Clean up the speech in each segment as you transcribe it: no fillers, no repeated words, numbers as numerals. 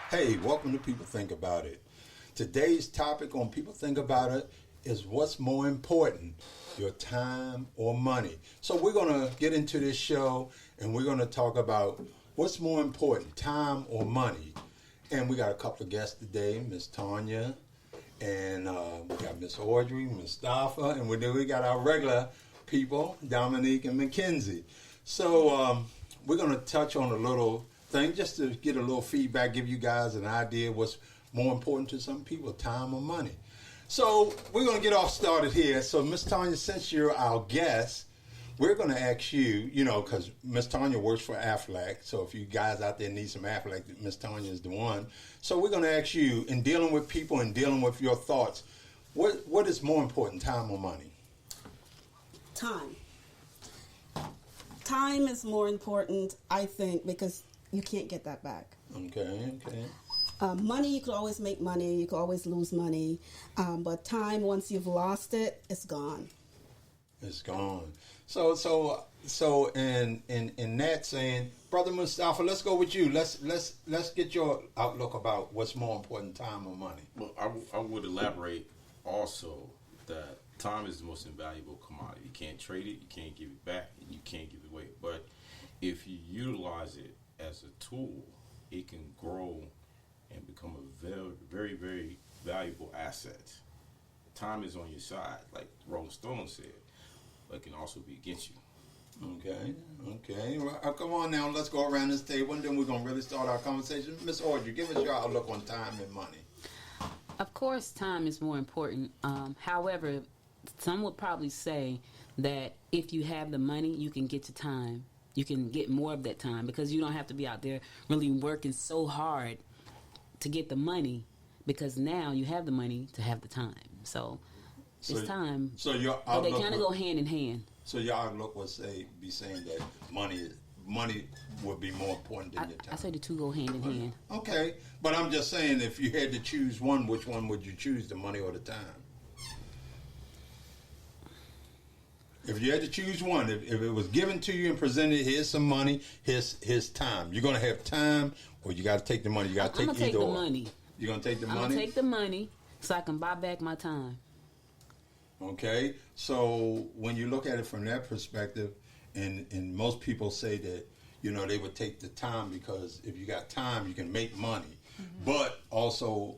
Hey, welcome to People Think About It. Today's topic on People Think About It is what's more important, your time or money. So we're going to get into this show and we're going to talk about what's more important, time or money. And we got a couple of guests today, Miss Tanya, and we got Miss Audrey, Mustafa, and we got our regular people, Dominique and Mackenzie. So we're going to touch on a little thing just to get a little feedback, give you guys an idea what's more important to some people, time or money. So we're going to get off started here. So Miss Tanya, since you're our guest, we're going to ask you, because Miss Tanya works for Aflac. So if you guys out there need some Aflac, Miss Tanya is the one. So we're going to ask you, in dealing with people and dealing with your thoughts, what is more important, time or money? Time. Time is more important, I think, because you can't get that back. Okay. Money, you could always make money. You could always lose money. But time, once you've lost it, it's gone. It's gone. So in that saying, Brother Mustafa, let's go with you. Let's get your outlook about what's more important, time or money. Well, I would elaborate also that time is the most invaluable commodity. You can't trade it, you can't give it back, and you can't give it away. But if you utilize it as a tool, it can grow and become a very, very, very valuable asset. Time is on your side, like Rolling Stone said, but it can also be against you. Okay. Well, come on now, let's go around this table, and then we're going to really start our conversation. Miss Audrey, give us your outlook on time and money. Of course, time is more important. However, some would probably say that if you have the money, you can get to time. You can get more of that time because you don't have to be out there really working so hard to get the money, because now you have the money to have the time. So it's time. So your but they outlook kind of go hand in hand. So your outlook would be saying that money would be more important than your time. I say the two go hand in hand. Okay, but I'm just saying, if you had to choose one, which one would you choose, the money or the time? If you had to choose one, if it was given to you and presented, here's some money, here's time. You're going to have time, or you got to take the money. You got to take either. I'm going to take the money. You're going to take the money? I'm going to take the money so I can buy back my time. Okay, so when you look at it from that perspective, and most people say that, they would take the time because if you got time, you can make money. Mm-hmm. But also,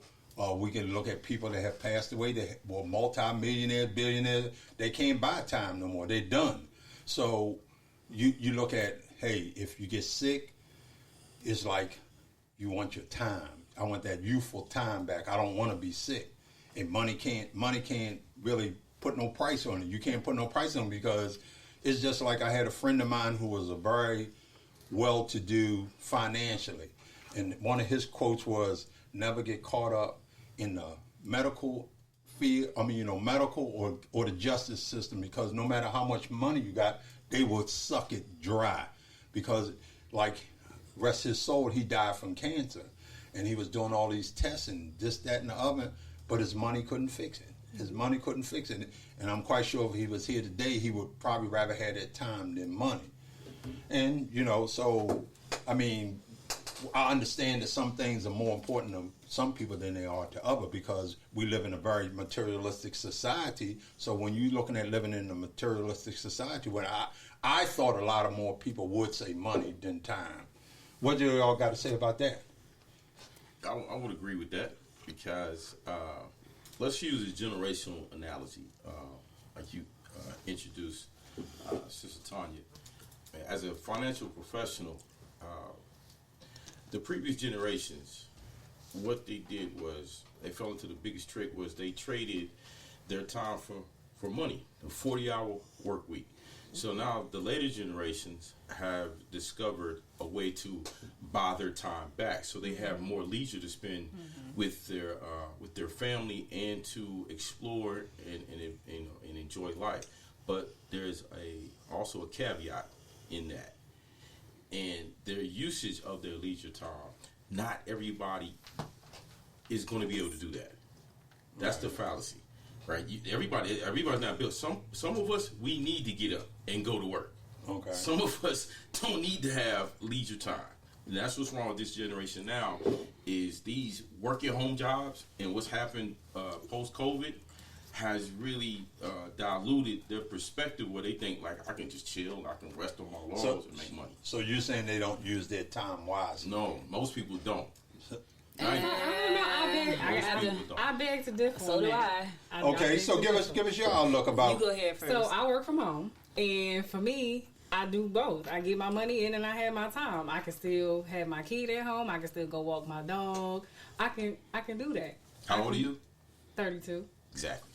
we can look at people that have passed away, that were multi-millionaires, billionaires. They can't buy time no more. They're done. So you look at, hey, if you get sick, it's like you want your time. I want that youthful time back. I don't want to be sick. And money can't really put no price on it. You can't put no price on it because it's just like I had a friend of mine who was a very well-to-do financially. And one of his quotes was, never get caught up in the medical field, medical or the justice system, because no matter how much money you got, they will suck it dry. Because, like, rest his soul, he died from cancer. And he was doing all these tests and this, that, and the other, but his money couldn't fix it. His money couldn't fix it. And I'm quite sure if he was here today, he would probably rather have that time than money. And, I understand that some things are more important to some people than they are to others, because we live in a very materialistic society. So when you're looking at living in a materialistic society, when I thought a lot of more people would say money than time. What do y'all got to say about that? I would agree with that because let's use a generational analogy, like you introduced Sister Tanya. As a financial professional, the previous generations, what they did was they fell into the biggest trick was they traded their time for money, a 40-hour work week. So now the later generations have discovered a way to buy their time back, so they have more leisure to spend with their family and to explore and enjoy life. But there's also a caveat in that, and their usage of their leisure time. Not everybody is going to be able to do that. That's the fallacy. Right, everybody's not built. Some of us, we need to get up and go to work. Okay. Some of us don't need to have leisure time. And that's what's wrong with this generation now, is these working home jobs and what's happened post-COVID has really diluted their perspective where they think, like, I can just chill, I can rest on my laurels and make money. So you're saying they don't use their time wisely? No, most people don't. I don't know. I beg to differ. So do I. Okay, so give us your outlook about. You go ahead first. So I work from home, and for me, I do both. I get my money in, and I have my time. I can still have my kid at home. I can still go walk my dog. I can do that. How old are you? 32. Exactly.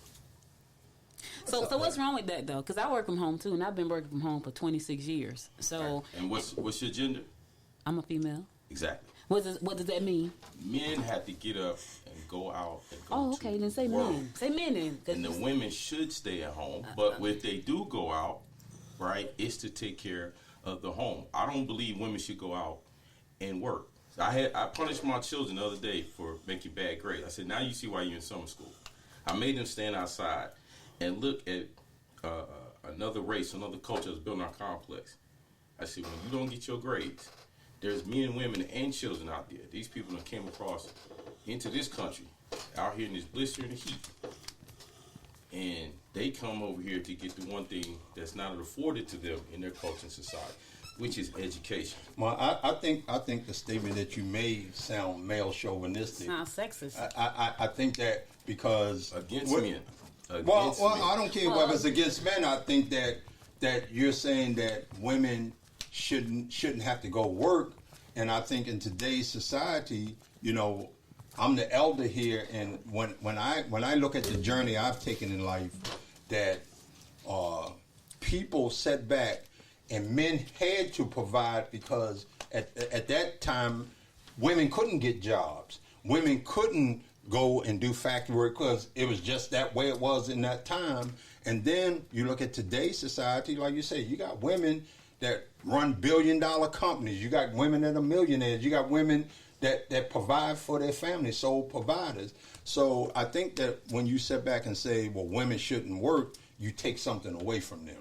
So what's wrong with that though? Because I work from home too, and I've been working from home for 26 years. So And what's your gender? I'm a female. Exactly. What does that mean? Men have to get up and go out and go Oh, okay. to Then say work. men. Say men then. 'Cause And the women should stay at home. But if they do go out, right, it's to take care of the home. I don't believe women should go out and work. I punished my children the other day for making bad grades. I said, now you see why you're in summer school. I made them stand outside and look at another race, another culture that's built in our complex. I said, when you don't get your grades, there's men, women, and children out there. These people that came across into this country, out here in this blistering heat. And they come over here to get the one thing that's not afforded to them in their culture and society, which is education. Well, I think the statement that you made sound male chauvinistic. sounds sexist. I think that because Against men. Well, Against men. I don't care whether it's against men. I think that you're saying that women shouldn't have to go work, and I think in today's society, I'm the elder here, and when I look at the journey I've taken in life, that people set back, and men had to provide because at that time, women couldn't get jobs. Women couldn't go and do factory work because it was just that way it was in that time. And then you look at today's society, like you say, you got women that run billion-dollar companies. You got women that are millionaires. You got women that provide for their families, sole providers. So I think that when you sit back and say, well, women shouldn't work, you take something away from them.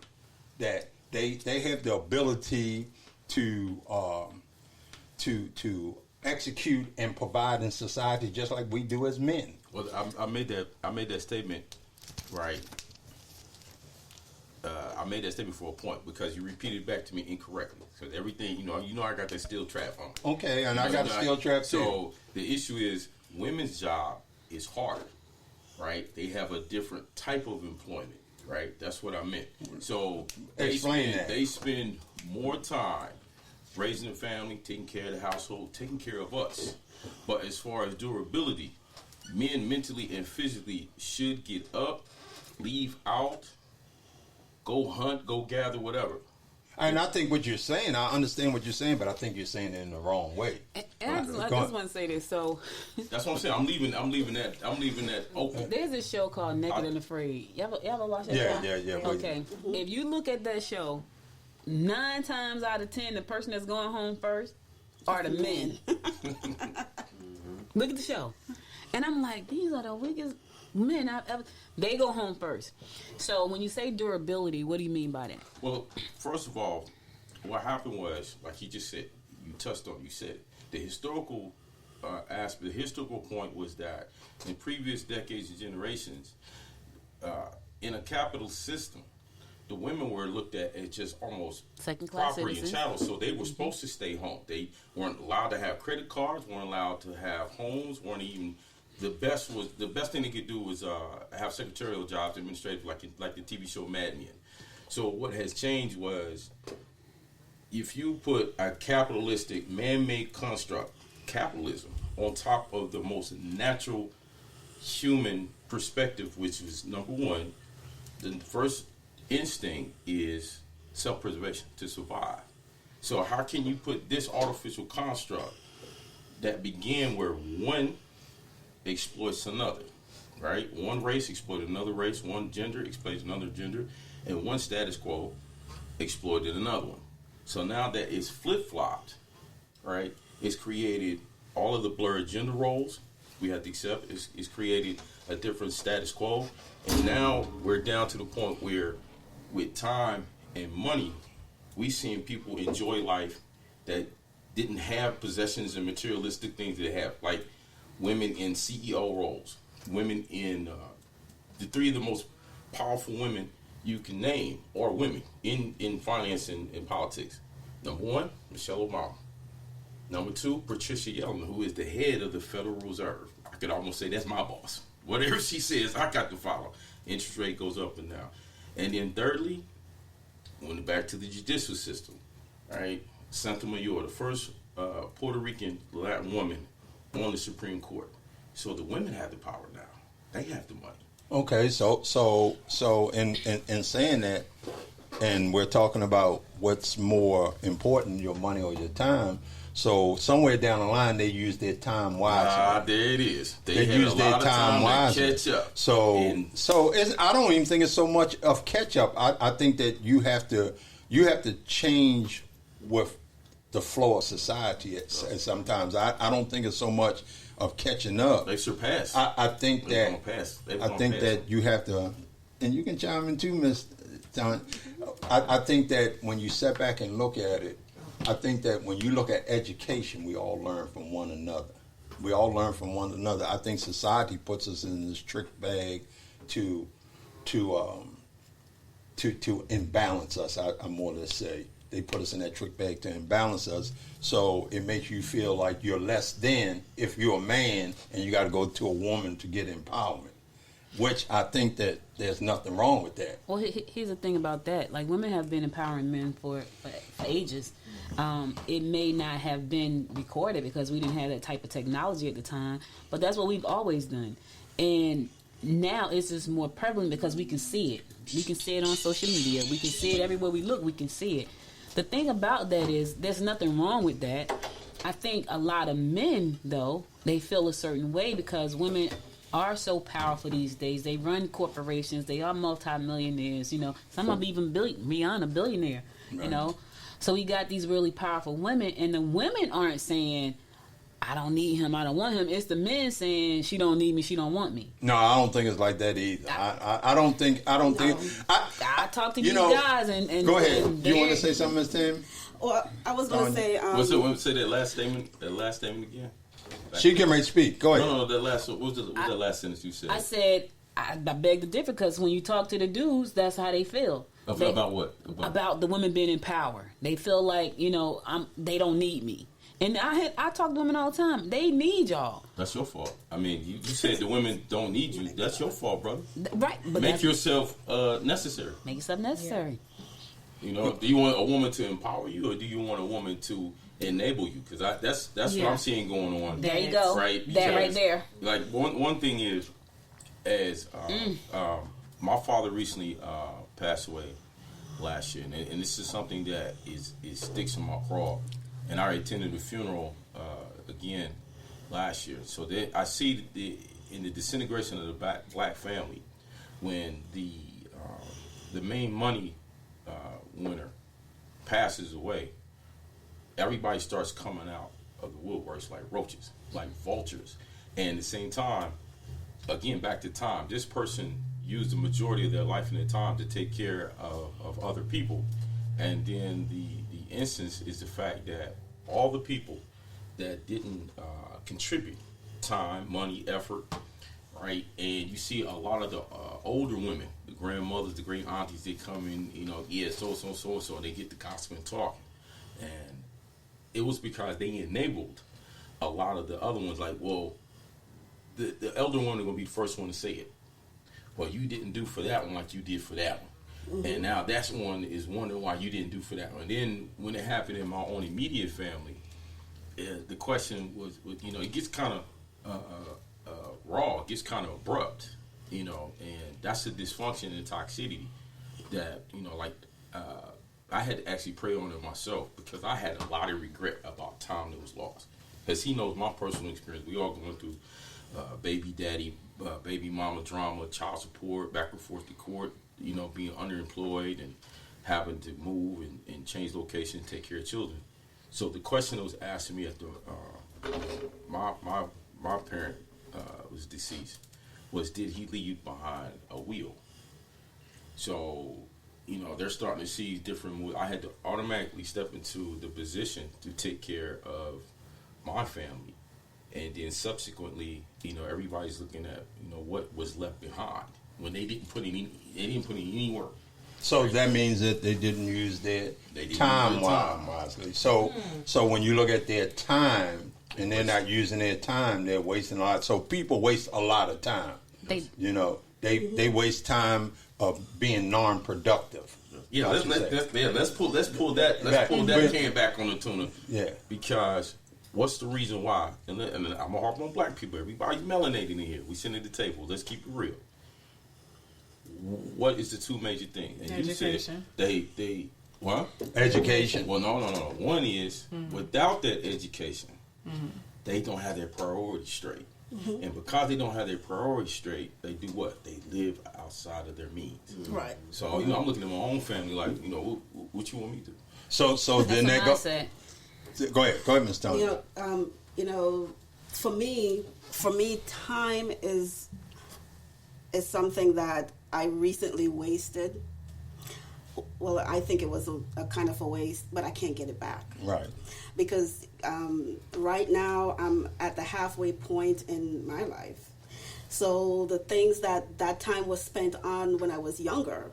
That they have the ability to execute and provide in society just like we do as men. Well, I made that statement, right? I made that statement for a point because you repeated it back to me incorrectly. So everything, I got that steel trap on. Okay, and I got a steel trap too. So the issue is women's job is harder, right? They have a different type of employment, right? That's what I meant. So they spend more time raising a family, taking care of the household, taking care of us. But as far as durability, men mentally and physically should get up, leave out, go hunt, go gather, whatever. And I think what you're saying, I understand what you're saying, but I think you're saying it in the wrong way. And I just want to say this. So that's what I'm saying. I'm leaving that open. there's this show called Naked and Afraid. Y'all ever watch that show? Yeah. Okay. If you look at that show, 9 times out of 10, the person that's going home first are the men. Look at the show. And I'm like, these are the weakest men I've ever... They go home first. So when you say durability, what do you mean by that? Well, first of all, what happened was, like you just said, you said it. The historical aspect, the historical point was that in previous decades and generations, in a capitalist system, the women were looked at as just almost second-class property and citizens. chattel, so they were supposed to stay home. They weren't allowed to have credit cards, weren't allowed to have homes, weren't even... The best thing they could do was have secretarial jobs, administrative, like the TV show Mad Men. So what has changed was, if you put a capitalistic, man-made construct, capitalism, on top of the most natural human perspective, which is number one, the first instinct is self-preservation, to survive. So how can you put this artificial construct that began where one exploits another, right? One race exploited another race, one gender exploits another gender, and one status quo exploited another one. So now that it's flip-flopped, right, it's created all of the blurred gender roles we have to accept. It's created a different status quo, and now we're down to the point where with time and money, we seeing people enjoy life that didn't have possessions and materialistic things that they have, like women in CEO roles, women in the three of the most powerful women you can name, or women in finance and politics. Number one, Michelle Obama. Number two, Patricia Yellen, who is the head of the Federal Reserve. I could almost say that's my boss. Whatever she says, I got to follow. Interest rate goes up and down. And then thirdly, went back to the judicial system. All right, Sotomayor, the first Puerto Rican woman on the Supreme Court. So the women have the power now. They have the money. Okay, so in saying that, and we're talking about what's more important, your money or your time. So somewhere down the line, they use their time wisely. There it is. They use their time wisely. Catch up. So I don't even think it's so much of catch up. I think that you have to change with the flow of society. Sometimes I don't think it's so much of catching up. They surpassed. I think that you have to, and you can chime in too, Miss Tanya. I think that when you step back and look at it, I think that when you look at education, we all learn from one another. I think society puts us in this trick bag to imbalance us. I more or less say they put us in that trick bag to imbalance us. So it makes you feel like you're less than if you're a man and you got to go to a woman to get empowerment. Which I think that there's nothing wrong with that. Well, here's the thing about that. Like, women have been empowering men for ages. It may not have been recorded because we didn't have that type of technology at the time, but that's what we've always done. And now it's just more prevalent because we can see it. We can see it on social media. We can see it everywhere we look. We can see it. The thing about that is there's nothing wrong with that. I think a lot of men, though, they feel a certain way because women are so powerful these days. They run corporations. They are multimillionaires. You know, some of them even beyond a billionaire. Right. You know, so we got these really powerful women, and the women aren't saying, "I don't need him. I don't want him." It's the men saying, "She don't need me. She don't want me." No, I don't think it's like that either. I don't think. I talk to these guys and go ahead. And you want to say something, Ms. Tim? Well, I was going to say. Say that last statement. That last statement again. She can make speak. Go ahead. No. That last. What was the last sentence you said? I said I beg to differ because when you talk to the dudes, that's how they feel. About what? About the women being in power. They feel like they don't need me. And I talk to women all the time. They need y'all. That's your fault. I mean, you said the women don't need you. That's your fault, brother. Right. But make yourself necessary. Make yourself necessary. Yeah. You know, do you want a woman to empower you, or do you want a woman to enable you? Because that's what I'm seeing going on. There you go. Right. Because, that right there. Like one thing is, as my father recently passed away last year, and this is something that is sticks in my craw. And I attended the funeral again last year. So I see in the disintegration of the black family, when the main money winner passes away, everybody starts coming out of the woodworks like roaches, like vultures. And at the same time, again, back to time, this person used the majority of their life and their time to take care of other people. And then the instance is the fact that all the people that didn't contribute time, money, effort, right? And you see a lot of the older women, the grandmothers, the great aunties, they come in, so, and they get the gospel and talking. And it was because they enabled a lot of the other ones, like, well, the elder one is going to be the first one to say it. Well, you didn't do for that one like you did for that one. Mm-hmm. And now that's one is wondering why you didn't do for that one. And then when it happened in my own immediate family, the question was, it gets kind of raw, it gets kind of abrupt, and that's the dysfunction and toxicity that, I had to actually pray on it myself because I had a lot of regret about time that was lost. Because he knows my personal experience. We all going through baby daddy, baby mama drama, child support, back and forth to court, being underemployed and having to move and change location and take care of children. So the question that was asked to me after my parent was deceased was, did he leave behind a will? So they're starting to see different moves. I had to automatically step into the position to take care of my family, and then subsequently, everybody's looking at what was left behind when they didn't put in any work. So that means that they didn't use their time wisely. So when you look at their time and they're not using their time, they're wasting a lot. So people waste a lot of time. They waste time of being non-productive. Yeah, let's pull that can back on the tuna. Yeah, because what's the reason why? And I'm gonna harp on black people. Everybody's melanated in here. We sitting at the table. Let's keep it real. What is the two major things? And Education. You said they what? Education. Well, no. One is without that education, they don't have their priorities straight. And because they don't have their priorities straight, they do what? They live outside of their means. Right. So I'm looking at my own family like, what you want me to do? So then they go. Go ahead, Ms. Tanya. For me, time is something that I recently wasted. Well, I think it was a kind of a waste, but I can't get it back. Right. Because right now I'm at the halfway point in my life. So the things that time was spent on when I was younger,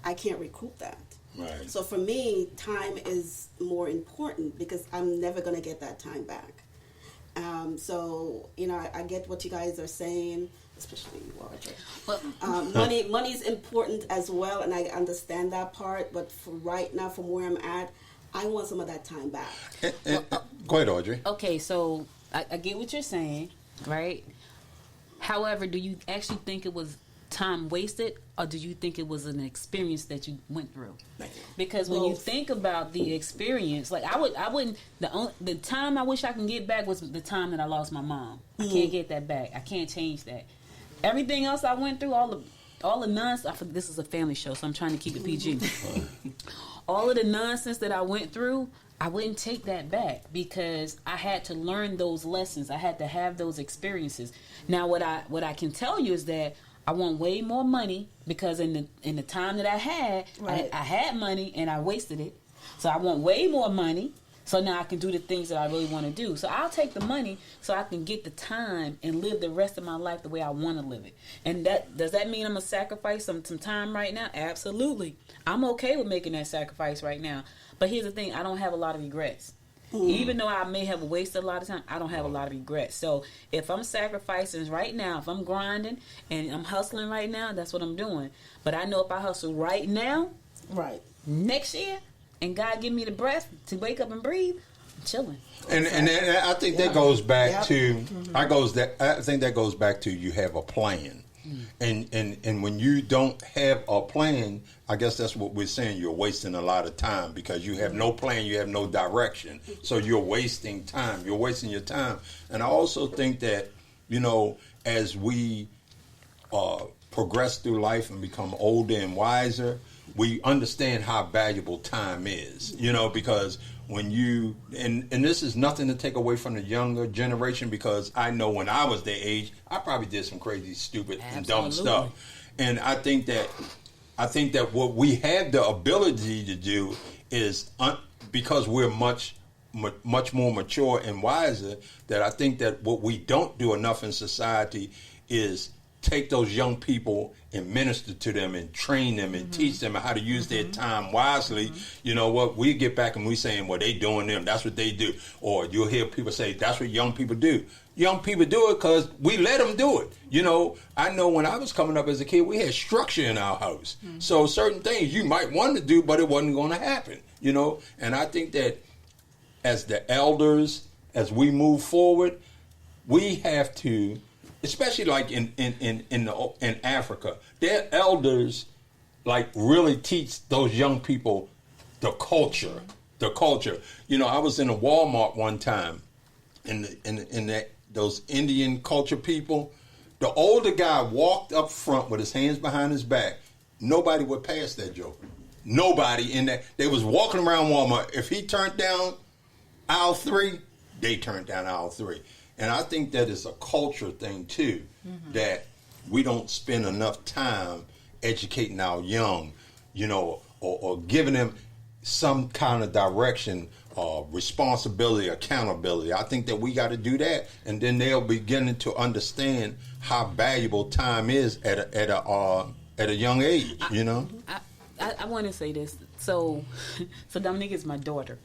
I can't recoup that. Right. So for me, time is more important because I'm never going to get that time back. I get what you guys are saying, especially you, Audrey. Well, money is important as well, and I understand that part. But for right now, from where I'm at, I want some of that time back. Go ahead, Audrey. Okay, so I get what you're saying, right? However, do you actually think it was time wasted, or do you think it was an experience that you went through? Because when you think about the experience, like I wouldn't. The time I wish I can get back was the time that I lost my mom. I can't get that back. I can't change that. Everything else I went through, all the nonsense. This is a family show, so I'm trying to keep it PG. All of the nonsense that I went through, I wouldn't take that back because I had to learn those lessons. I had to have those experiences. Now, what I can tell you is that I want way more money because in the time that I had, right. I had money and I wasted it. So I want way more money. So now I can do the things that I really want to do. So I'll take the money so I can get the time and live the rest of my life the way I want to live it. And does that mean I'm going to sacrifice some time right now? Absolutely. I'm okay with making that sacrifice right now. But here's the thing. I don't have a lot of regrets. Even though I may have wasted a lot of time, I don't have a lot of regrets. So if I'm sacrificing right now, if I'm grinding and I'm hustling right now, that's what I'm doing. But I know if I hustle right now, right, next year, and God give me the breath to wake up and breathe, I'm chilling. And I think that goes back to I think that goes back to you have a plan. And when you don't have a plan, I guess that's what we're saying. You're wasting a lot of time because you have no plan, you have no direction. So you're wasting time. You're wasting your time. And I also think that, as we progress through life and become older and wiser, we understand how valuable time is, because when you, and this is nothing to take away from the younger generation, because I know when I was their age, I probably did some crazy, stupid, and dumb stuff. And I think that what we have the ability to do is, because we're much more mature and wiser, that I think that what we don't do enough in society is take those young people and minister to them and train them and teach them how to use their time wisely. You know what? We get back and we saying, well, they doing them. That's what they do. Or you'll hear people say, that's what young people do. Young people do it because we let them do it. I know when I was coming up as a kid, we had structure in our house. So certain things you might want to do, but it wasn't going to happen, And I think that as the elders, as we move forward, we have to, especially like in Africa, their elders like really teach those young people the culture. I was in a Walmart one time, and those Indian culture people, the older guy walked up front with his hands behind his back. Nobody would pass that joker. Nobody in that. They was walking around Walmart. If he turned down aisle 3, they turned down aisle 3. And I think that is a culture thing, too, that we don't spend enough time educating our young, or giving them some kind of direction, responsibility, accountability. I think that we got to do that, and then they'll begin to understand how valuable time is at a young age. I want to say this. So Dominique is my daughter,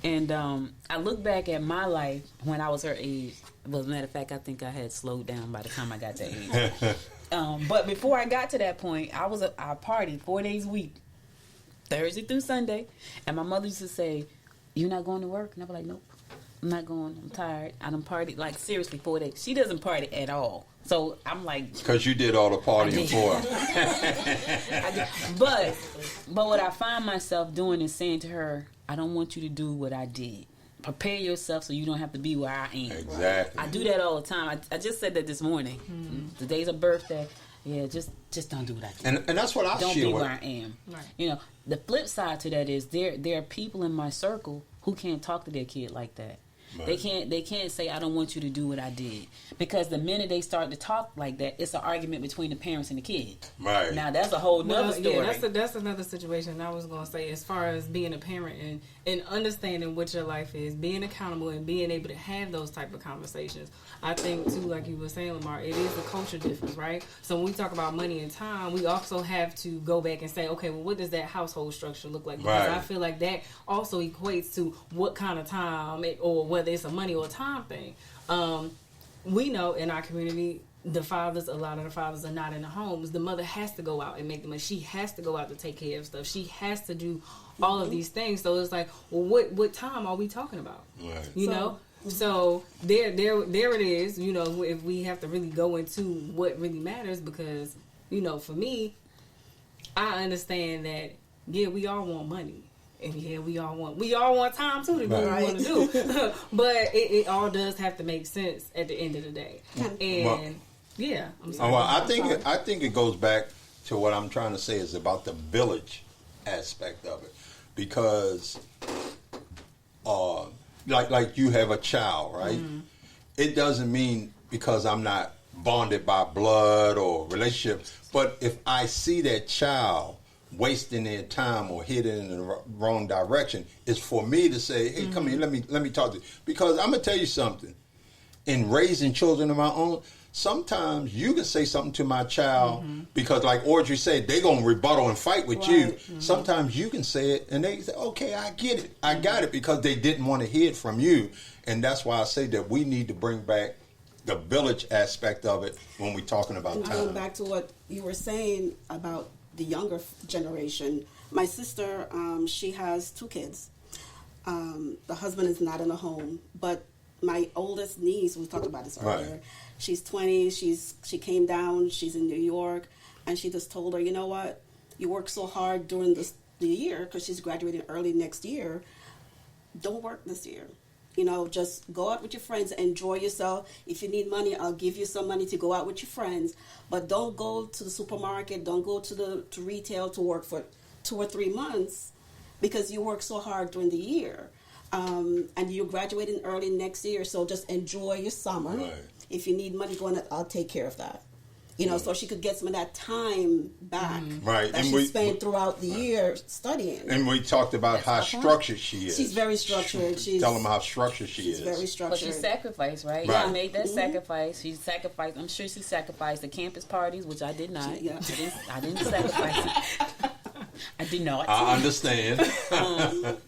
and I look back at my life when I was her age. Well, as a matter of fact, I think I had slowed down by the time I got to age. But before I got to that point, I partied 4 days a week, Thursday through Sunday, and my mother used to say, "You not going to work?" And I'd be like, "Nope, I'm not going. I'm tired. I done partied, like, seriously 4 days." She doesn't party at all. So I'm like, because you did all the partying for her. But what I find myself doing is saying to her, I don't want you to do what I did. Prepare yourself so you don't have to be where I am. Exactly. I do that all the time. I just said that this morning. Today's a birthday. Yeah, just don't do what I did. And that's what I don't share be with. where I am. Right. The flip side to that is there are people in my circle who can't talk to their kid like that. Right. They can't say, I don't want you to do what I did, because the minute they start to talk like that, it's an argument between the parents and the kid. Right. Now that's a whole nother story. Yeah, that's another situation I was going to say, as far as being a parent and understanding what your life is, being accountable and being able to have those type of conversations. I think too, like you were saying, Lamar, it is a culture difference, right? So when we talk about money and time, we also have to go back and say, okay, well, what does that household structure look like? Because I feel like that also equates to what kind of time or whether it's a money or time thing. We know in our community, a lot of the fathers are not in the homes. The mother has to go out and make the money. She has to go out to take care of stuff. She has to do all of these things. So it's like, well, what time are we talking about? Right. You know? So there it is, if we have to really go into what really matters, because, for me, I understand that, yeah, we all want money. And yeah, we all want time too to do what we want to do. But it all does have to make sense at the end of the day. And I'm sorry. Well, I think it goes back to what I'm trying to say is about the village aspect of it, because like you have a child, right? Mm-hmm. It doesn't mean because I'm not bonded by blood or relationship, but if I see that child wasting their time or heading in the wrong direction, it's for me to say, hey, come here, let me talk to you. Because I'm going to tell you something. In raising children of my own, sometimes you can say something to my child because, like Audrey said, they're going to rebuttal and fight with you. Mm-hmm. Sometimes you can say it and they say, okay, I get it. I got it, because they didn't want to hear it from you. And that's why I say that we need to bring back the village aspect of it when we're talking about time. Going back to what you were saying about the younger generation, my sister, she has 2 kids. The husband is not in a home, but my oldest niece, we talked about this earlier, right. She's 20, she came down, she's in New York, and she just told her, you know what, you work so hard during the year, because she's graduating early next year, don't work this year. Just go out with your friends, enjoy yourself. If you need money, I'll give you some money to go out with your friends. But don't go to the supermarket, don't go to retail to work for 2 or 3 months, because you work so hard during the year. And you're graduating early next year, so just enjoy your summer. Right. If you need money going, I'll take care of that. So she could get some of that time back that she spent throughout the year studying. And we talked about how structured she is. She's very structured. Tell them how structured she is. She's very structured. But she sacrificed, right? She made that sacrifice. She sacrificed. I'm sure she sacrificed the campus parties, which I did not. I didn't sacrifice it. I did not. I understand.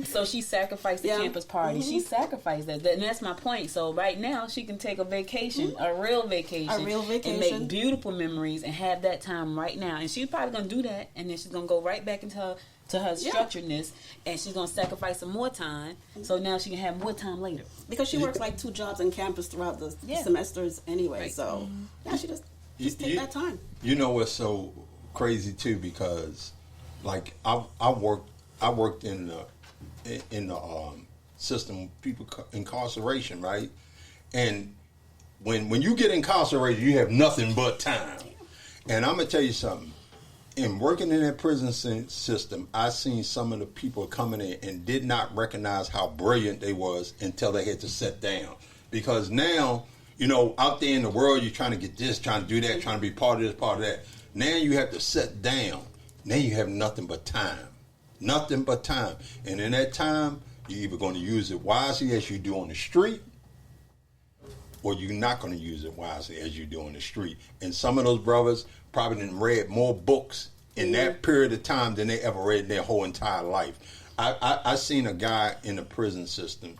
So she sacrificed the campus party. She sacrificed that. And that's my point. So right now she can take a vacation, a real vacation, and make beautiful memories and have that time right now. And she's probably going to do that, and then she's going to go right back into her structuredness, and she's going to sacrifice some more time, so now she can have more time later. Because she works like 2 jobs on campus throughout the semesters anyway. Right. So now she just take that time. You know what's so crazy too, because like I worked in the system, people incarceration, right? And when you get incarcerated, you have nothing but time. And I'm gonna tell you something. In working in that prison system, I seen some of the people coming in and did not recognize how brilliant they was until they had to sit down. Because now, out there in the world, you're trying to get this, trying to do that, trying to be part of this, part of that. Now you have to sit down. Now you have nothing but time. Nothing but time. And in that time, you're either going to use it wisely as you do on the street, or you're not going to use it wisely as you do on the street. And some of those brothers probably didn't read more books in that period of time than they ever read in their whole entire life. I seen a guy in the prison system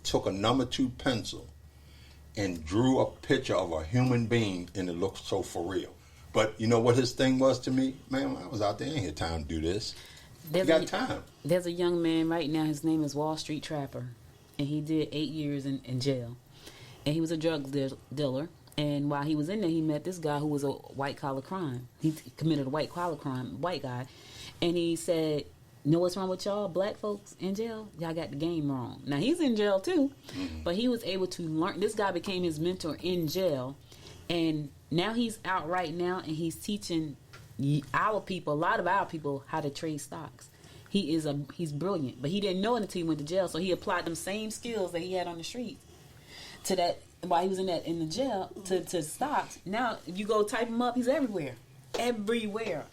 took a number 2 pencil and drew a picture of a human being, and it looked so for real. But you know what his thing was to me? Man, when I was out there, I ain't had time to do this. You got time. There's a young man right now, his name is Wall Street Trapper, and he did 8 years in jail. And he was a drug dealer. And while he was in there, he met this guy who was a white-collar crime. He committed a white-collar crime, white guy. And he said, know what's wrong with y'all black folks in jail? Y'all got the game wrong. Now, he's in jail, too. But he was able to learn. This guy became his mentor in jail. And now he's out right now, and he's teaching our people, a lot of our people, how to trade stocks. He's brilliant. But he didn't know it until he went to jail. So he applied them same skills that he had on the street to that. While he was in the jail to stocks. Now, if you go type him up, he's everywhere,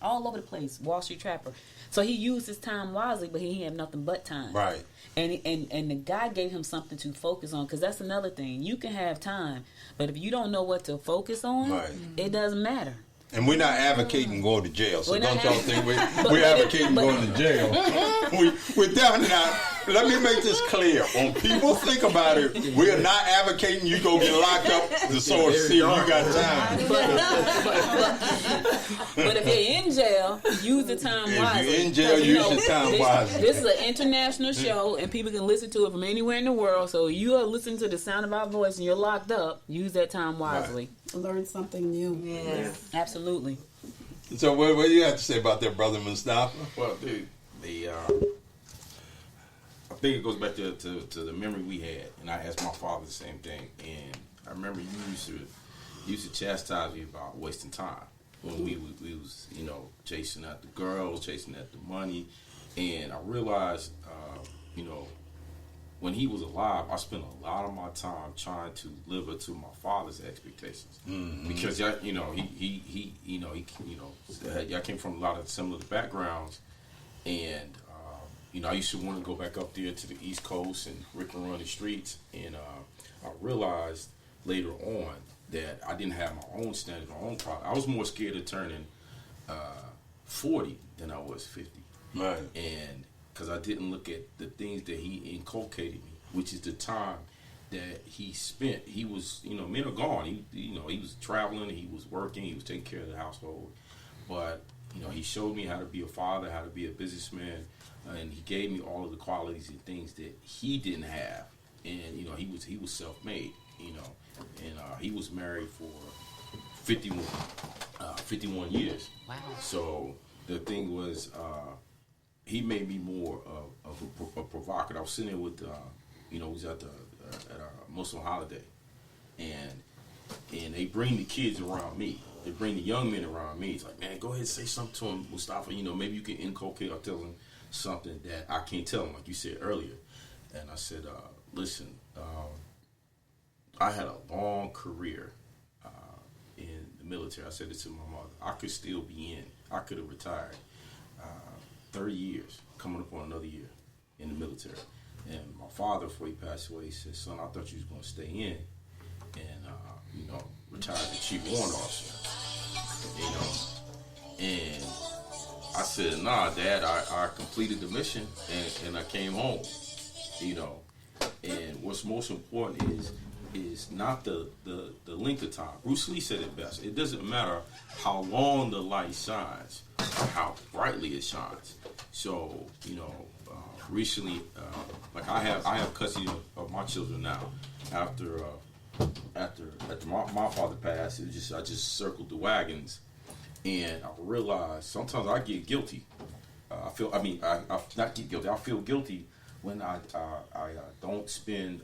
all over the place. Wall Street Trapper. So he used his time wisely, but he had nothing but time. Right. And the guy gave him something to focus on, because that's another thing. You can have time, but if you don't know what to focus on, it doesn't matter. And we're not advocating going to jail, so don't y'all think we're advocating going to jail. We're definitely not. Let me make this clear. When people think about it, we're not advocating you go get locked up to sort of see if you got time. But if you're in jail, use the time wisely. If you're in jail, use your time wisely. This is an international show, and people can listen to it from anywhere in the world. So you are listening to the sound of our voice, and you're locked up. Use that time wisely. Learn something new. Yes. Absolutely. So what do you have to say about that, Brother Mustafa? Well, dude, I think it goes back to the memory we had, and I asked my father the same thing. And I remember you used to chastise me about wasting time when we was chasing at the girls, chasing at the money, and I realized when he was alive, I spent a lot of my time trying to live up to my father's expectations, because y'all came from a lot of similar backgrounds, and I used to want to go back up there to the East Coast and rick and run the streets, and I realized later on that I didn't have my own standard, my own product. I was more scared of turning 40 than I was 50, Right. and because I didn't look at the things that he inculcated me, which is the time that he spent. He was, men are gone. He was traveling, he was working, he was taking care of the household. But, he showed me how to be a father, how to be a businessman, and he gave me all of the qualities and things that he didn't have. And, he was self-made, and he was married for 51 years. Wow. So the thing was, he made me more of a provocateur. I was sitting there with, we was at our Muslim holiday, and they bring the kids around me. They bring the young men around me. It's like, man, go ahead and say something to him, Mustafa. Maybe you can inculcate or tell him something that I can't tell him, like you said earlier. And I said, listen, I had a long career in the military. I said it to my mother. I could still be in. I could have retired. 30 years, coming up on another year in the military. And my father, before he passed away, he said, son, I thought you was going to stay in and, retire as a chief warrant officer. And I said, nah, Dad, I completed the mission and I came home, And what's most important is not the length of time. Bruce Lee said it best. It doesn't matter how long the light shines, or how brightly it shines. So, recently, like I have custody of my children now. After my father passed, I just circled the wagons, and I realized sometimes I get guilty. I not get guilty. I feel guilty when I don't spend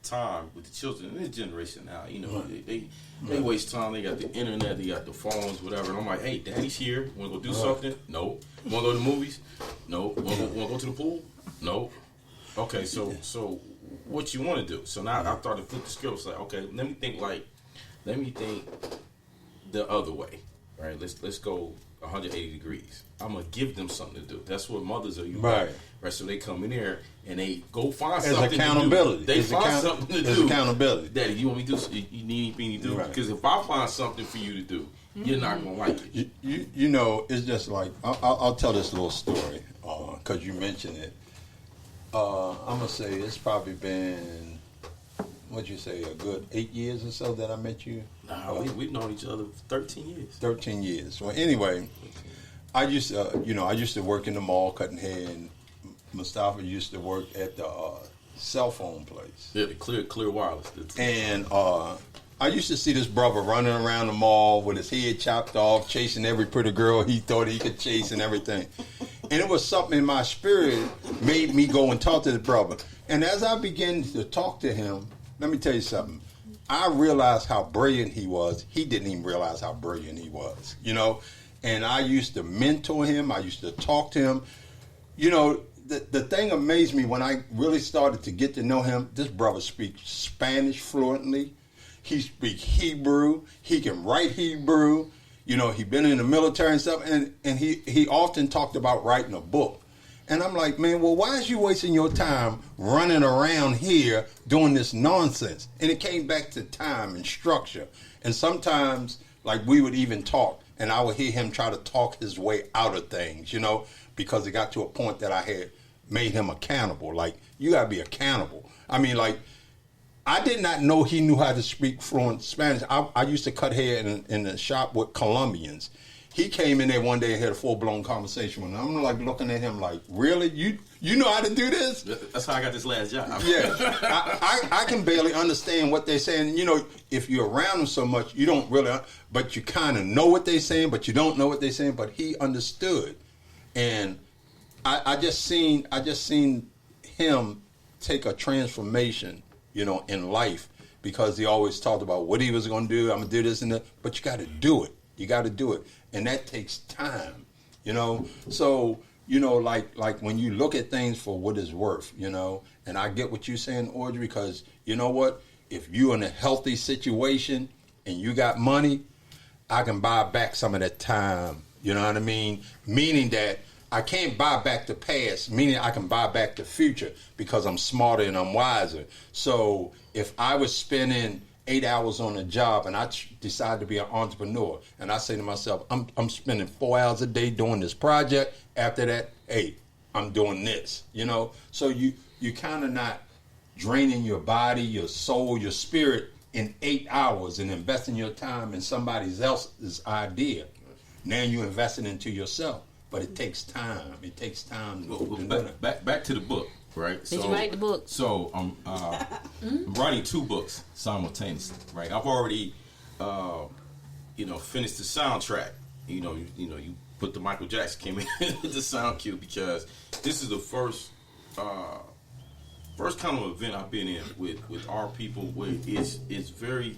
time with the children in this generation now. They waste time. They got the internet, they got the phones, whatever. And I'm like, hey, Daddy's here. Want to go do something? No. Want to go to the movies? No. Want to go to the pool? No. Okay, so what you want to do? So now I started to flip the script. It's like, okay, let me think the other way. right? Let's go 180 degrees. I'm gonna give them something to do. That's what mothers are. Right. Right. So they come in there and they go find There's something accountability. to do. They There's find something to There's do. accountability. Daddy, you want me to do? You need anything to do? Right. Because if I find something for you to do, you're not gonna like it. You know, it's just like I'll tell this little story because you mentioned it. I'm gonna say it's probably been, what'd you say, a good 8 years or so that I met you. Nah, we've known each other for 13 years. 13 years. Well, anyway, I used to work in the mall cutting hair, and Mustafa used to work at the cell phone place. Yeah, the clear wireless. And I used to see this brother running around the mall with his head chopped off, chasing every pretty girl he thought he could chase and everything. And it was something in my spirit made me go and talk to the brother. And as I began to talk to him, let me tell you something. I realized how brilliant he was. He didn't even realize how brilliant he was, you know. And I used to mentor him. I used to talk to him. You know, the thing amazed me when I really started to get to know him. This brother speaks Spanish fluently. He speaks Hebrew. He can write Hebrew. You know, he been in the military and stuff. And he often talked about writing a book. And I'm like, man, well, why is you wasting your time running around here doing this nonsense? And it came back to time and structure. And sometimes, like, we would even talk, and I would hear him try to talk his way out of things, you know, because it got to a point that I had made him accountable. Like, you got to be accountable. I mean, like, I did not know he knew how to speak fluent Spanish. I used to cut hair in the shop with Colombians. He came in there one day and had a full-blown conversation with him. I'm like looking at him like, really? You know how to do this? That's how I got this last job. Yeah. I can barely understand what they're saying. You know, if you're around them so much, you don't really, but you kind of know what they're saying, but you don't know what they're saying. But he understood. And I just seen him take a transformation, you know, in life, because he always talked about what he was going to do. I'm going to do this and that. But you got to do it. You got to do it. And that takes time, you know. So, you know, like when you look at things for what it's worth, you know, and I get what you're saying, Audrey, because you know what? If you're in a healthy situation and you got money, I can buy back some of that time, you know what I mean? Meaning that I can't buy back the past, meaning I can buy back the future because I'm smarter and I'm wiser. So if I was spending 8 hours on a job and I decide to be an entrepreneur and I say to myself, I'm spending 4 hours a day doing this project. After that, hey, I'm doing this, you know? So you kind of not draining your body, your soul, your spirit in 8 hours and investing your time in somebody else's idea. Now you're investing into yourself, but it takes time. It takes time. Back to the book. Right. Did you write the book? So I'm writing 2 books simultaneously. Right. I've already, finished the soundtrack. You put the Michael Jackson came in with the sound cue because this is the first kind of event I've been in with our people where it's very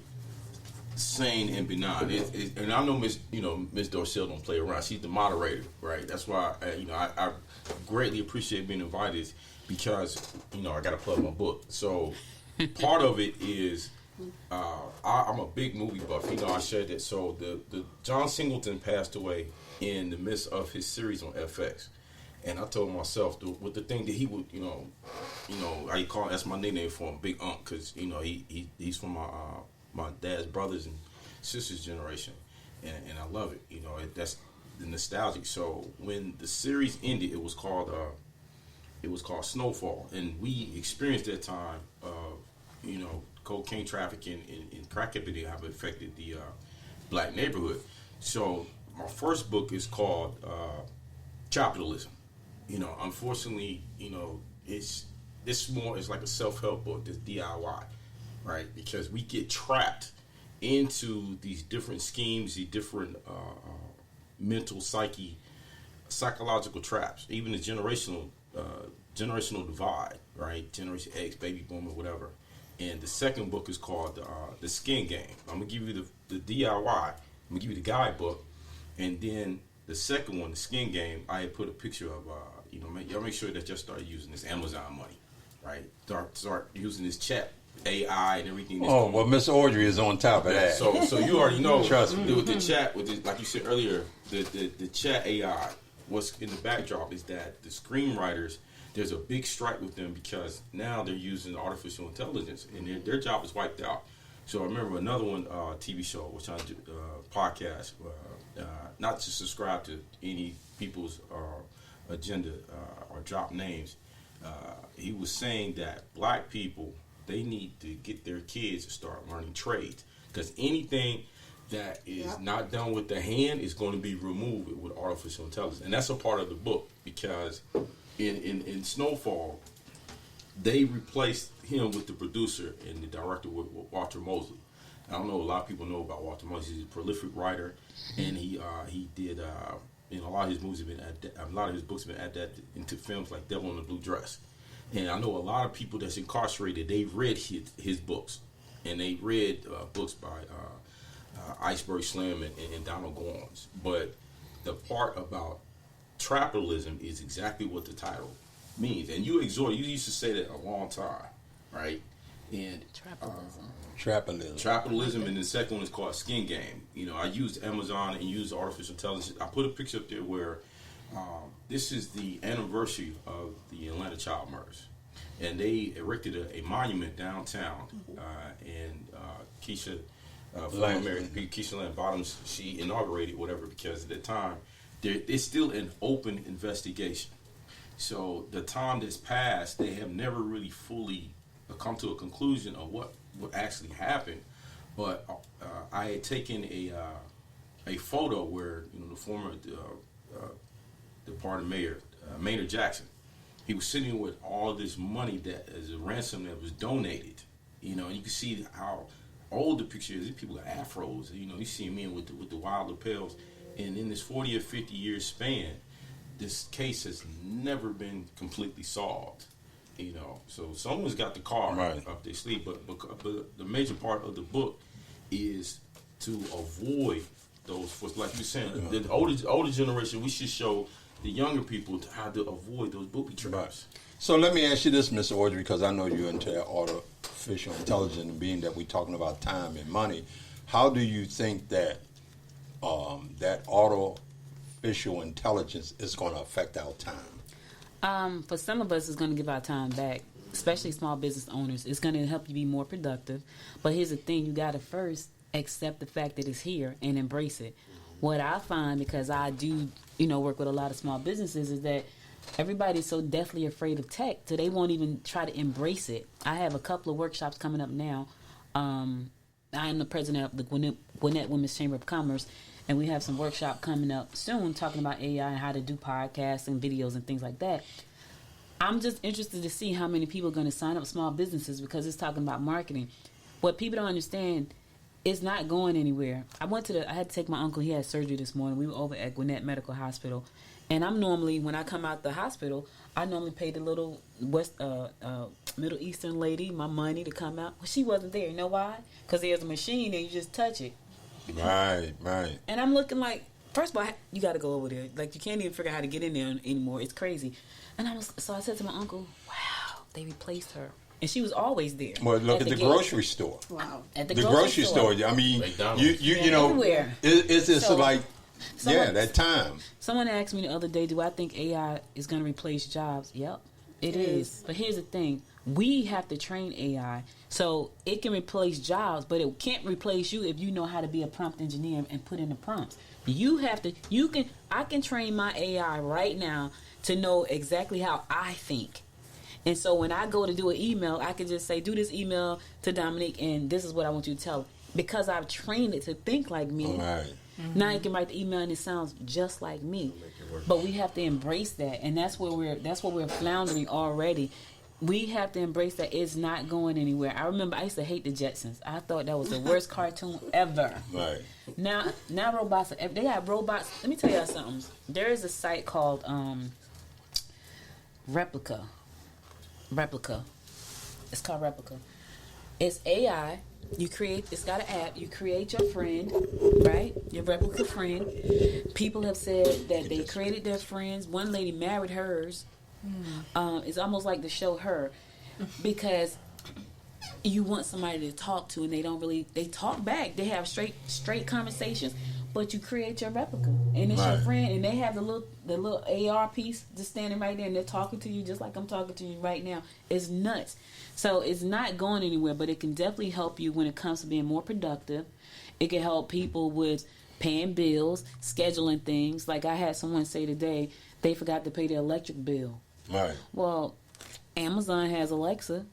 sane and benign. And I know Miss Dorshell don't play around. She's the moderator. Right. That's why I greatly appreciate being invited. Because, I got to plug my book. So, part of it is, I'm a big movie buff. I shared that. So, the John Singleton passed away in the midst of his series on FX. And I told myself, with the thing that he would, how you call it, that's my nickname for him, Big Unc, because, he's from my dad's brothers and sisters generation. And I love it. That's the nostalgic. So, when the series ended, it was called Snowfall, and we experienced that time of, cocaine trafficking and crack epidemic have affected the black neighborhood. So my first book is called Capitalism. Unfortunately, it's like a self-help book, this DIY, right? Because we get trapped into these different schemes, these different mental psychological traps, even the generational divide, right? Generation X, baby boomer, whatever. And the second book is called The Skin Game. I'm gonna give you the DIY. I'm gonna give you the guidebook, and then the second one, The Skin Game. I had put a picture of, y'all make sure that y'all start using this Amazon money, right? Start using this chat AI and everything. That's Oh, going well, on. Miss Audrey is on top of that. So you already know. Trust me. With the chat, like you said earlier, the chat AI. What's in the backdrop is that the screenwriters, there's a big strike with them because now they're using artificial intelligence and their job is wiped out. So I remember another one, TV show, which I do, podcast, not to subscribe to any people's agenda or drop names. He was saying that black people, they need to get their kids to start learning trades because anything that is not done with the hand is going to be removed with artificial intelligence. And that's a part of the book because in Snowfall, they replaced him with the producer and the director with Walter Mosley. I don't know, a lot of people know about Walter Mosley. He's a prolific writer, and he did a lot of his movies have been a lot of his books have been adapted into films like Devil in the Blue Dress. And I know a lot of people that's incarcerated, they've read his books, and they read books by Iceberg Slim and Donald Goines. But the part about trapalism is exactly what the title means. And you used to say that a long time, right? And trapalism, and the second one is called Skin Game. You know, I used Amazon and used artificial intelligence. I put a picture up there where this is the anniversary of the Atlanta child murders. And they erected a monument downtown, and Keisha Land Bottoms, she inaugurated whatever because at the time it's still an open investigation. So the time that's passed, they have never really fully come to a conclusion of what actually happened. But I had taken a photo where the former departed mayor Maynard Jackson, he was sitting with all this money that as a ransom that was donated. And you can see how old the picture is. These people got afros. You see men with the wild lapels. And in this 40 or 50 year span, this case has never been completely solved. So someone's got the card up their sleeve. But the major part of the book is to avoid those. Like you were saying, the older generation, we should show the younger people how to avoid those booby traps. Right. So let me ask you this, Mr. Audrey, because I know you're into artificial intelligence, and being that we're talking about time and money, how do you think that that artificial intelligence is going to affect our time? For some of us, it's going to give our time back, especially small business owners. It's going to help you be more productive. But here's the thing. You got to first accept the fact that it's here and embrace it. What I find, because I do, work with a lot of small businesses, is that everybody's so deathly afraid of tech, so they won't even try to embrace it. I have a couple of workshops coming up now. I am the president of the Gwinnett Women's Chamber of Commerce, and we have some workshop coming up soon talking about AI and how to do podcasts and videos and things like that. I'm just interested to see how many people are going to sign up small businesses because it's talking about marketing. What people don't understand, it's not going anywhere. I had to take my uncle. He had surgery this morning. We were over at Gwinnett Medical Hospital. And I'm normally, when I come out the hospital, I normally pay the little Middle Eastern lady my money to come out. Well, she wasn't there. You know why? Because there's a machine and you just touch it. Right. And I'm looking like, first of all, you got to go over there. Like, you can't even figure out how to get in there anymore. It's crazy. And so I said to my uncle, wow, they replaced her. And she was always there. Well, look at the grocery store. Wow. At the grocery store. I mean, you know, everywhere. It's just that time. Someone asked me the other day, do I think AI is going to replace jobs? Yep, it is. But here's the thing. We have to train AI. So it can replace jobs, but it can't replace you if you know how to be a prompt engineer and put in the prompts. I can train my AI right now to know exactly how I think. And so when I go to do an email, I can just say, do this email to Dominique, and this is what I want you to tell. Because I've trained it to think like me. All right. Mm-hmm. Now you can write the email and it sounds just like me. But we have to embrace that, and that's where we're floundering already. We have to embrace that it's not going anywhere. I remember I used to hate the Jetsons. I thought that was the worst cartoon ever. Right. Now robots they got robots. Let me tell y'all something. There is a site called Replica. It's called Replica. It's AI. It's got an app. You create your friend, right? Your replica friend. People have said that they created their friends. One lady married hers. It's almost like to show her, because you want somebody to talk to, and they talk back. They have straight conversations, but you create your replica, and it's your friend, and they have the little AR piece just standing right there, and they're talking to you just like I'm talking to you right now. It's nuts. So it's not going anywhere, but it can definitely help you when it comes to being more productive. It can help people with paying bills, scheduling things. Like I had someone say today, they forgot to pay their electric bill. Right. Well, Amazon has Alexa.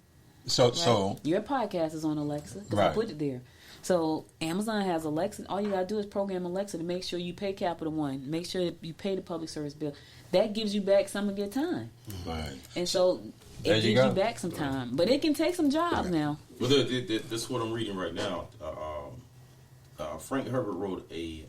So your podcast is on Alexa because I put it there. So Amazon has Alexa. All you gotta do is program Alexa to make sure you pay Capital One, make sure you pay the public service bill. That gives you back some of your time. Right. And so it gives you back some time, but it can take some jobs now. Well, this is what I'm reading right now. Frank Herbert wrote a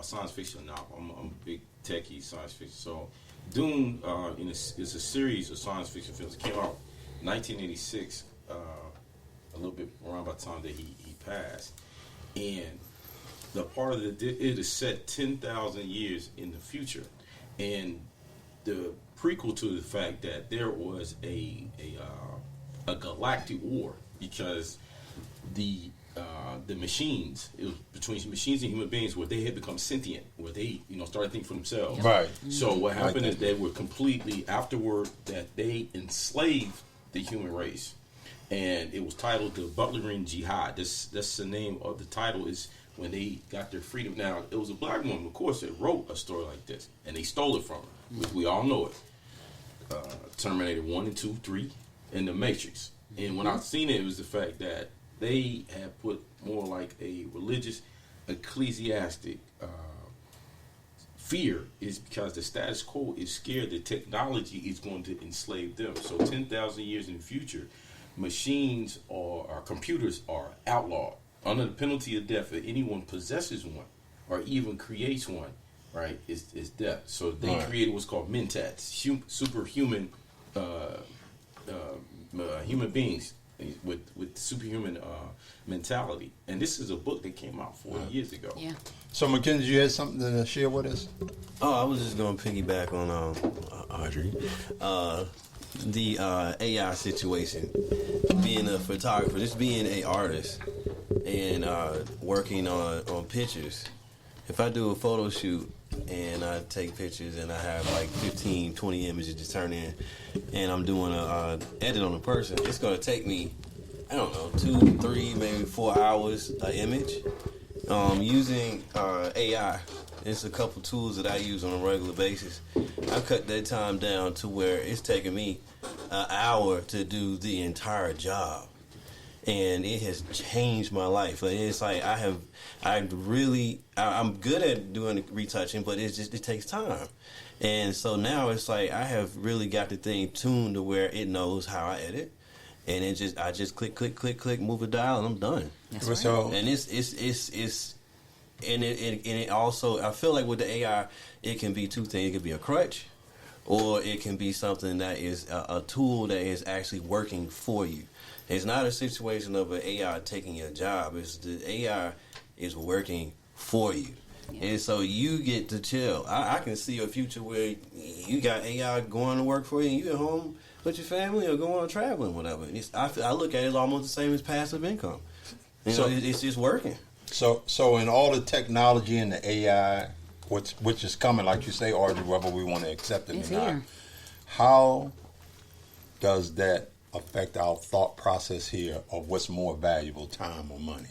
science fiction novel. I'm a big techie science fiction. So Dune is a series of science fiction films. It came out in 1986. A little bit around by the time that he passed, and the part of it is set 10,000 years in the future, and the prequel to the fact that there was a galactic war because the machines, it was between machines and human beings, where they had become sentient, where they started thinking for themselves. Right. So what happened is they were completely afterward that they enslaved the human race. And it was titled the Butlerian Jihad. That's the name of the title, is when they got their freedom. Now, it was a black woman, of course, that wrote a story like this, and they stole it from her, which we all know it. Terminator 1 and 2, 3, and The Matrix. And when I seen it, it was the fact that they had put more like a religious, ecclesiastic fear, is because the status quo is scared that technology is going to enslave them. So 10,000 years in the future, machines or computers are outlawed under the penalty of death. If anyone possesses one or even creates one, right, is death. So they created what's called mentats, superhuman human beings with superhuman mentality. And this is a book that came out 40 years ago. Yeah. So Mackenzie, you had something to share with us? Oh, I was just going to piggyback on Audrey. The AI situation, being a photographer, just being an artist and working on pictures. If I do a photo shoot and I take pictures and I have like 15, 20 images to turn in, and I'm doing a edit on a person, it's going to take me, I don't know, 2, 3, maybe 4 hours an image. Using AI, it's a couple tools that I use on a regular basis. I cut that time down to where it's taking me an hour to do the entire job, and it has changed my life. Like, it's like I'm good at doing retouching, but it takes time. And so now it's like I have really got the thing tuned to where it knows how I edit, and I just click, move a dial, and I'm done. That's right. So, And it also, I feel like with the AI, it can be two things. It can be a crutch, or it can be something that is a tool that is actually working for you. It's not a situation of an AI taking your job. It's the AI is working for you. Yeah. And so you get to chill. I can see a future where you got AI going to work for you, and you at home with your family or going traveling, whatever. I look at it as almost the same as passive income. So it's just working. So in all the technology and the AI, which is coming, like you say, Audrey, whether we want to accept it or not, how does that affect our thought process here of what's more valuable, time or money?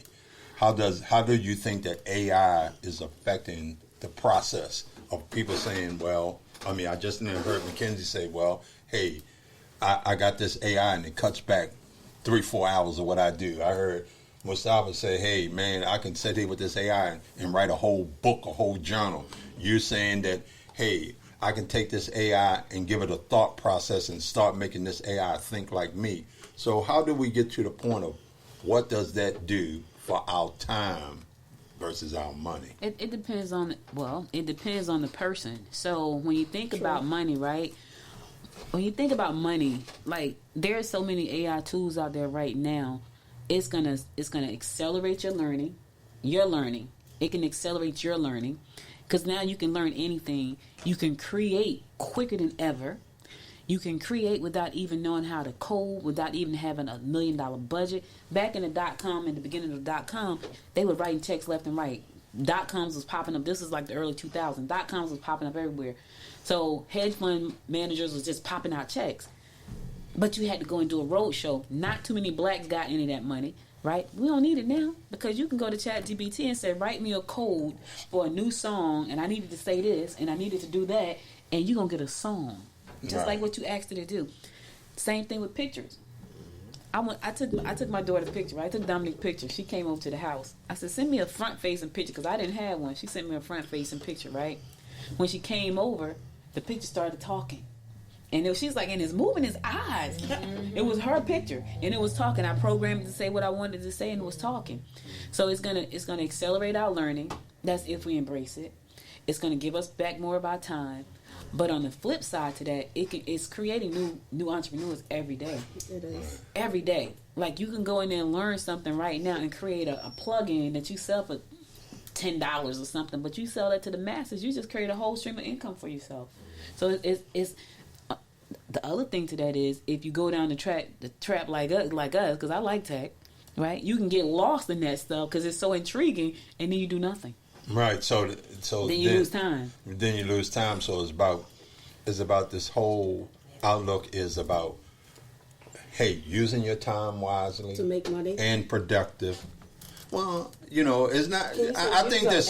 How do you think that AI is affecting the process of people saying, well, I mean, I just heard Mackenzie say, well, hey, I got this AI and it cuts back 3-4 hours of what I do. I heard Mustafa say, hey, man, I can sit here with this AI and write a whole book, a whole journal. You're saying that, hey, I can take this AI and give it a thought process and start making this AI think like me. So how do we get to the point of what does that do for our time versus our money? It depends on, it depends on the person. So when you think about money, right? When you think about money, like there are so many AI tools out there right now. It's gonna accelerate your learning. It can accelerate your learning because now you can learn anything. You can create quicker than ever. You can create without even knowing how to code, without even having $1 million budget. Back in the .com, in the beginning of the .com, they were writing checks left and right. .coms was popping up. This is like the early 2000s. .coms was popping up everywhere. So hedge fund managers was just popping out checks. But you had to go and do a road show. Not too many blacks got any of that money, right? We don't need it now because you can go to ChatGPT and say, write me a code for a new song, and I needed to say this, and I needed to do that, and you're going to get a song. Just like what you asked her to do. Same thing with pictures. I took my daughter's picture. Right? I took Dominique's picture. She came over to the house. I said, send me a front-facing picture because I didn't have one. She sent me a front-facing picture, right? When she came over, the picture started talking. And she's like, and it's moving his eyes. It was her picture, and it was talking. I programmed it to say what I wanted to say, and it was talking. So it's gonna accelerate our learning. That's if we embrace it. It's gonna give us back more of our time. But on the flip side to that, it's creating new entrepreneurs every day. It is. Every day. Like you can go in there and learn something right now and create a plug-in that you sell for $10 or something, but you sell that to the masses. You just create a whole stream of income for yourself. So it's the other thing to that is if you go down the trap like us, because I like tech, right? You can get lost in that stuff because it's so intriguing, and then you do nothing. Right. So then you lose time. Then you lose time. So it's about this whole outlook is about, hey, using your time wisely To make money. and productive. Well, it's not. I think that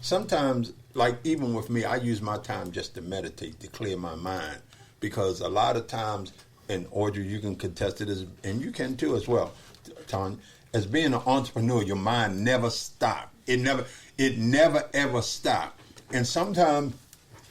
sometimes, like even with me, I use my time just to meditate, to clear my mind, because a lot of times, and Audrey, you can contest to this, and you can too as well, Tanya. As being an entrepreneur, your mind never stops. It never ever stops. And sometimes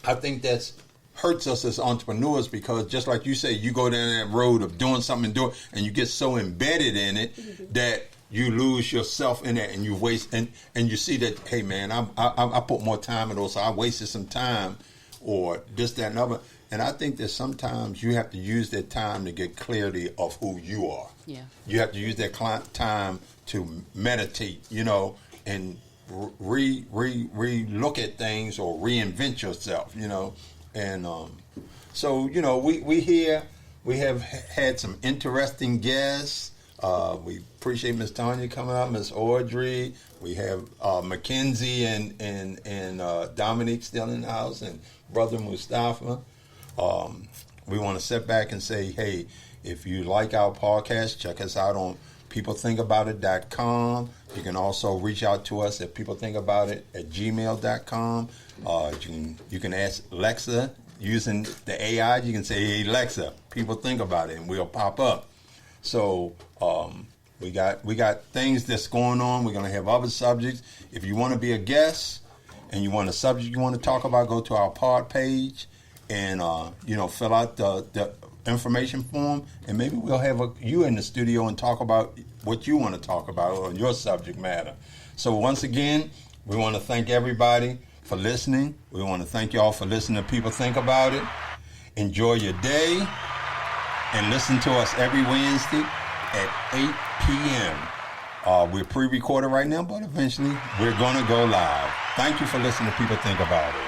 I think that's hurts us as entrepreneurs because just like you say, you go down that road of doing something and you get so embedded in it that you lose yourself in it and you waste and you see that, hey man, I put more time in those, so I wasted some time or this, that, and other. And I think that sometimes you have to use that time to get clarity of who you are. Yeah. You have to use that time to meditate, and look at things or reinvent yourself, And so, we here, we have had some interesting guests. We appreciate Miss Tanya coming up, Miss Audrey. We have Mackenzie and Dominique still in the house, and Brother Mustafa. We want to sit back and say, hey, if you like our podcast, check us out on peoplethinkaboutit.com. You can also reach out to us at peoplethinkaboutit@gmail.com. You can ask Alexa using the AI. You can say, hey, Alexa, people think about it, and we'll pop up. So we got things that's going on. We're going to have other subjects. If you want to be a guest and you want a subject you want to talk about, go to our pod page and fill out the information form, and maybe we'll have you in the studio and talk about what you want to talk about on your subject matter. So once again, we want to thank everybody for listening. We want to thank y'all for listening to People Think About It. Enjoy your day and listen to us every Wednesday at 8 p.m. We're pre-recorded right now, but eventually we're going to go live. Thank you for listening to People Think About It.